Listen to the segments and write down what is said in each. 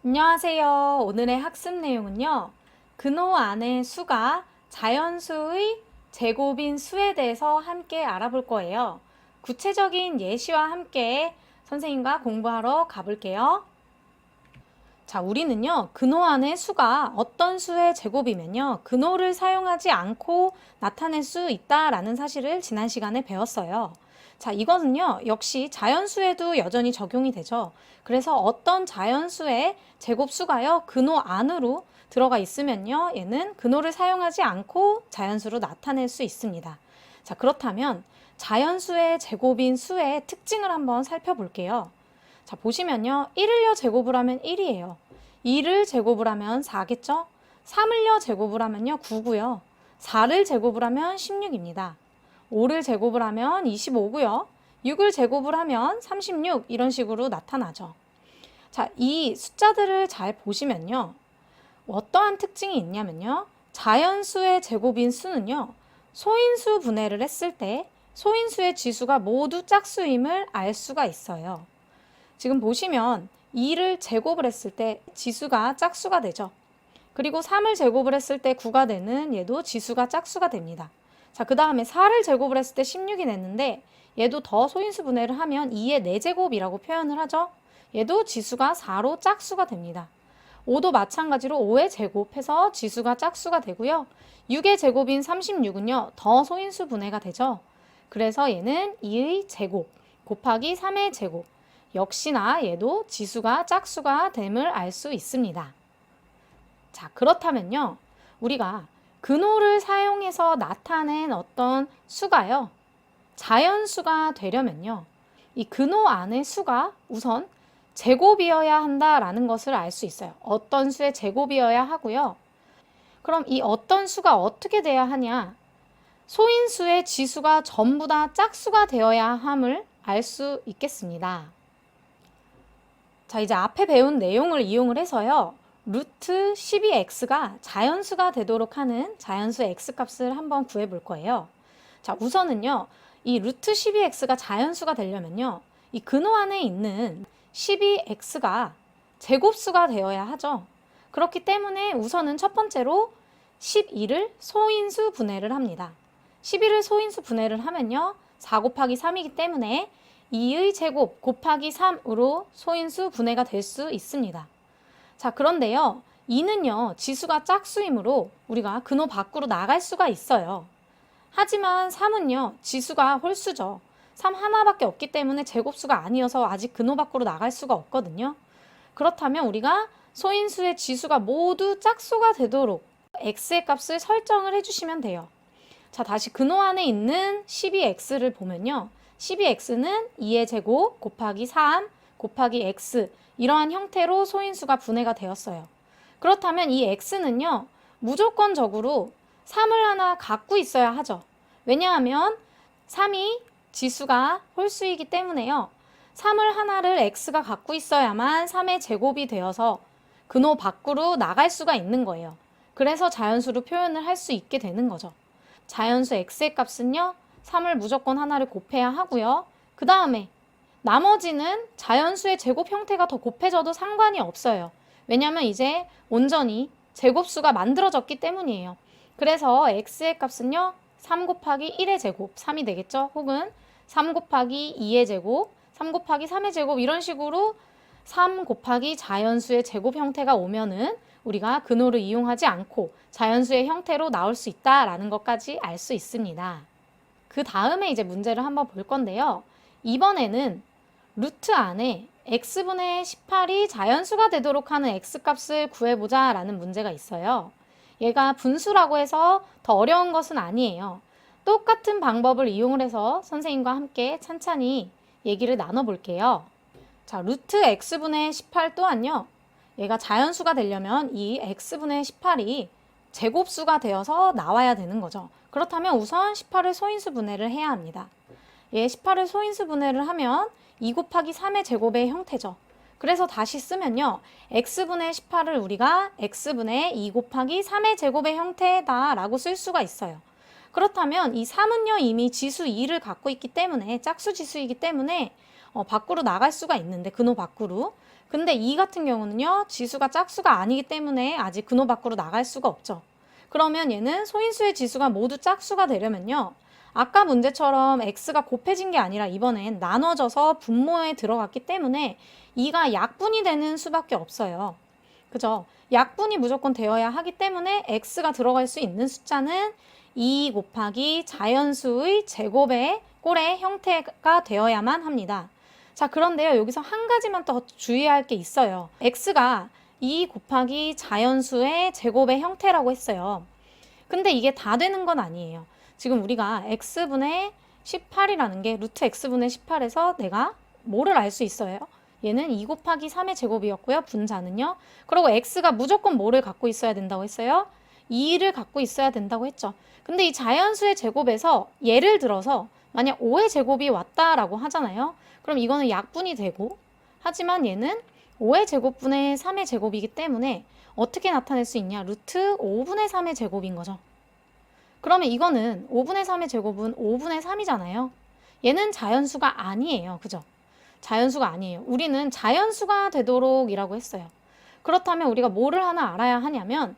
안녕하세요. 오늘의 학습 내용은요. 근호 안의 수가 자연수의 제곱인 수에 대해서 함께 알아볼 거예요. 구체적인 예시와 함께 선생님과 공부하러 가볼게요. 자, 우리는요, 근호 안의 수가 어떤 수의 제곱이면요, 근호를 사용하지 않고 나타낼 수 있다라는 사실을 지난 시간에 배웠어요. 자, 이거는요, 역시 자연수에도 여전히 적용이 되죠. 그래서 어떤 자연수의 제곱수가요, 근호 안으로 들어가 있으면요, 얘는 근호를 사용하지 않고 자연수로 나타낼 수 있습니다. 자, 그렇다면 자연수의 제곱인 수의 특징을 한번 살펴볼게요. 자, 보시면요. 1을요 제곱을 하면 1이에요. 2를 제곱을 하면 4겠죠? 3을요 제곱을 하면요 9고요. 4를 제곱을 하면 16입니다. 5를 제곱을 하면 25고요. 6을 제곱을 하면 36 이런 식으로 나타나죠. 자, 이 숫자들을 잘 보시면요. 어떠한 특징이 있냐면요. 자연수의 제곱인 수는요. 소인수 분해를 했을 때 소인수의 지수가 모두 짝수임을 알 수가 있어요. 지금 보시면 2를 제곱을 했을 때 지수가 짝수가 되죠. 그리고 3을 제곱을 했을 때 9가 되는 얘도 지수가 짝수가 됩니다. 자, 그 다음에 4를 제곱을 했을 때 16이 됐는데 얘도 더 소인수 분해를 하면 2의 4제곱이라고 표현을 하죠. 얘도 지수가 4로 짝수가 됩니다. 5도 마찬가지로 5의 제곱해서 지수가 짝수가 되고요. 6의 제곱인 36은요. 더 소인수 분해가 되죠. 그래서 얘는 2의 제곱 곱하기 3의 제곱 역시나 얘도 지수가 짝수가 됨을 알 수 있습니다. 자, 그렇다면요. 우리가 근호를 사용해서 나타낸 어떤 수가요. 자연수가 되려면요. 이 근호 안의 수가 우선 제곱이어야 한다라는 것을 알 수 있어요. 어떤 수의 제곱이어야 하고요. 그럼 이 어떤 수가 어떻게 돼야 하냐? 소인수의 지수가 전부 다 짝수가 되어야 함을 알 수 있겠습니다. 자, 이제 앞에 배운 내용을 이용을 해서요. 루트 12x가 자연수가 되도록 하는 자연수 x값을 한번 구해 볼 거예요. 자, 우선은요. 이 루트 12x가 자연수가 되려면요. 이 근호 안에 있는 12x가 제곱수가 되어야 하죠. 그렇기 때문에 우선은 첫 번째로 12를 소인수 분해를 합니다. 12를 소인수 분해를 하면요. 4 곱하기 3이기 때문에 2의 제곱 곱하기 3으로 소인수 분해가 될 수 있습니다. 자, 그런데요. 2는요. 지수가 짝수이므로 우리가 근호 밖으로 나갈 수가 있어요. 하지만 3은요. 지수가 홀수죠. 3 하나밖에 없기 때문에 제곱수가 아니어서 아직 근호 밖으로 나갈 수가 없거든요. 그렇다면 우리가 소인수의 지수가 모두 짝수가 되도록 x의 값을 설정을 해주시면 돼요. 자, 다시 근호 안에 있는 12x를 보면요. 12x는 2의 제곱 곱하기 3 곱하기 x 이러한 형태로 소인수가 분해가 되었어요. 그렇다면 이 x는요. 무조건적으로 3을 하나 갖고 있어야 하죠. 왜냐하면 3이 지수가 홀수이기 때문에요. 3을 하나를 x가 갖고 있어야만 3의 제곱이 되어서 근호 밖으로 나갈 수가 있는 거예요. 그래서 자연수로 표현을 할 수 있게 되는 거죠. 자연수 x의 값은요. 3을 무조건 하나를 곱해야 하고요. 그 다음에 나머지는 자연수의 제곱 형태가 더 곱해져도 상관이 없어요. 왜냐하면 이제 온전히 제곱수가 만들어졌기 때문이에요. 그래서 x의 값은요. 3 곱하기 1의 제곱 3이 되겠죠. 혹은 3 곱하기 2의 제곱 3 곱하기 3의 제곱 이런 식으로 3 곱하기 자연수의 제곱 형태가 오면은 우리가 근호를 이용하지 않고 자연수의 형태로 나올 수 있다라는 것까지 알 수 있습니다. 그 다음에 이제 문제를 한번 볼 건데요. 이번에는 루트 안에 x분의 18이 자연수가 되도록 하는 x값을 구해보자 라는 문제가 있어요. 얘가 분수라고 해서 더 어려운 것은 아니에요. 똑같은 방법을 이용을 해서 선생님과 함께 찬찬히 얘기를 나눠볼게요. 자, 루트 x분의 18 또한요. 얘가 자연수가 되려면 이 x분의 18이 제곱수가 되어서 나와야 되는 거죠. 그렇다면 우선 18을 소인수 분해를 해야 합니다. 얘 18을 소인수 분해를 하면 2 곱하기 3의 제곱의 형태죠. 그래서 다시 쓰면요. x분의 18을 우리가 x분의 2 곱하기 3의 제곱의 형태다라고 쓸 수가 있어요. 그렇다면 이 3은요. 이미 지수 2를 갖고 있기 때문에 짝수 지수이기 때문에 밖으로 나갈 수가 있는데 근호 밖으로. 근데 2 같은 경우는요, 지수가 짝수가 아니기 때문에 아직 근호 밖으로 나갈 수가 없죠. 그러면 얘는 소인수의 지수가 모두 짝수가 되려면요, 아까 문제처럼 x가 곱해진 게 아니라 이번엔 나눠져서 분모에 들어갔기 때문에 2가 약분이 되는 수밖에 없어요. 그죠? 약분이 무조건 되어야 하기 때문에 x가 들어갈 수 있는 숫자는 2 곱하기 자연수의 제곱의 꼴의 형태가 되어야만 합니다. 자, 그런데요, 여기서 한 가지만 더 주의할 게 있어요. x가 2 곱하기 자연수의 제곱의 형태라고 했어요. 근데 이게 다 되는 건 아니에요. 지금 우리가 x분의 18이라는 게 루트 x분의 18에서 내가 뭐를 알 수 있어요? 얘는 2 곱하기 3의 제곱이었고요. 분자는요. 그리고 x가 무조건 뭐를 갖고 있어야 된다고 했어요? 2를 갖고 있어야 된다고 했죠. 근데 이 자연수의 제곱에서 예를 들어서 만약 5의 제곱이 왔다라고 하잖아요. 그럼 이거는 약분이 되고, 하지만 얘는 5의 제곱분의 3의 제곱이기 때문에 어떻게 나타낼 수 있냐? 루트 5분의 3의 제곱인 거죠. 그러면 이거는 5분의 3의 제곱은 5분의 3이잖아요. 얘는 자연수가 아니에요. 그죠? 자연수가 아니에요. 우리는 자연수가 되도록 이라고 했어요. 그렇다면 우리가 뭐를 하나 알아야 하냐면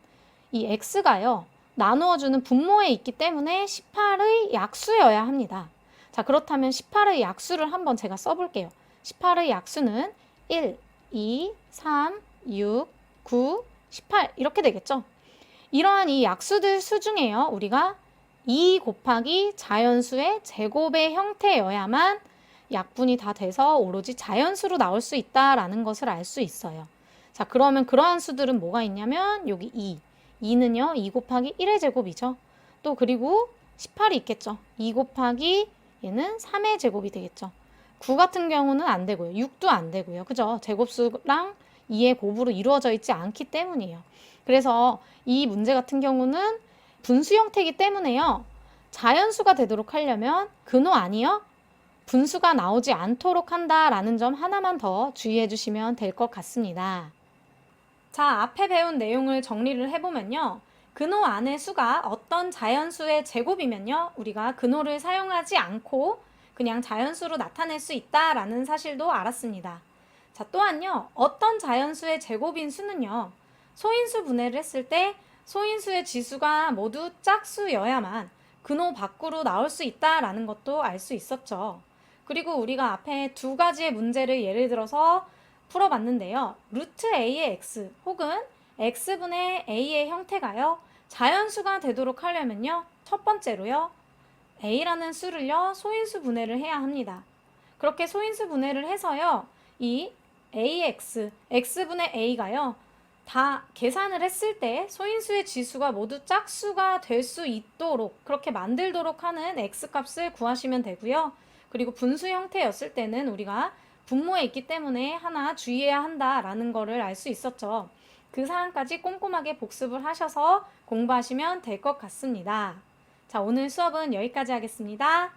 이 x가요, 나누어주는 분모에 있기 때문에 18의 약수여야 합니다. 자, 그렇다면 18의 약수를 한번 제가 써볼게요. 18의 약수는 1, 2, 3, 6, 9, 18 이렇게 되겠죠. 이러한 이 약수들 수 중에요, 우리가 2 곱하기 자연수의 제곱의 형태여야만 약분이 다 돼서 오로지 자연수로 나올 수 있다라는 것을 알 수 있어요. 자, 그러면 그러한 수들은 뭐가 있냐면 여기 2. 2는요, 2 곱하기 1의 제곱이죠. 또 그리고 18이 있겠죠. 2 곱하기 얘는 3의 제곱이 되겠죠. 9 같은 경우는 안 되고요. 6도 안 되고요. 그죠? 제곱수랑 2의 곱으로 이루어져 있지 않기 때문이에요. 그래서 이 문제 같은 경우는 분수 형태이기 때문에요, 자연수가 되도록 하려면 근호 아니요, 분수가 나오지 않도록 한다라는 점 하나만 더 주의해 주시면 될 것 같습니다. 자, 앞에 배운 내용을 정리를 해보면요, 근호 안의 수가 어떤 자연수의 제곱이면요, 우리가 근호를 사용하지 않고 그냥 자연수로 나타낼 수 있다라는 사실도 알았습니다. 자, 또한요, 어떤 자연수의 제곱인 수는요, 소인수 분해를 했을 때 소인수의 지수가 모두 짝수여야만 근호 밖으로 나올 수 있다라는 것도 알 수 있었죠. 그리고 우리가 앞에 두 가지의 문제를 예를 들어서 풀어봤는데요. 루트 a의 x 혹은 x분의 a의 형태가요, 자연수가 되도록 하려면요, 첫 번째로요, a라는 수를요, 소인수 분해를 해야 합니다. 그렇게 소인수 분해를 해서요, 이 ax, x분의 a가요, 다 계산을 했을 때 소인수의 지수가 모두 짝수가 될 수 있도록 그렇게 만들도록 하는 x값을 구하시면 되고요. 그리고 분수 형태였을 때는 우리가 분모에 있기 때문에 하나 주의해야 한다라는 거를 알 수 있었죠. 그 사항까지 꼼꼼하게 복습을 하셔서 공부하시면 될 것 같습니다. 자, 오늘 수업은 여기까지 하겠습니다.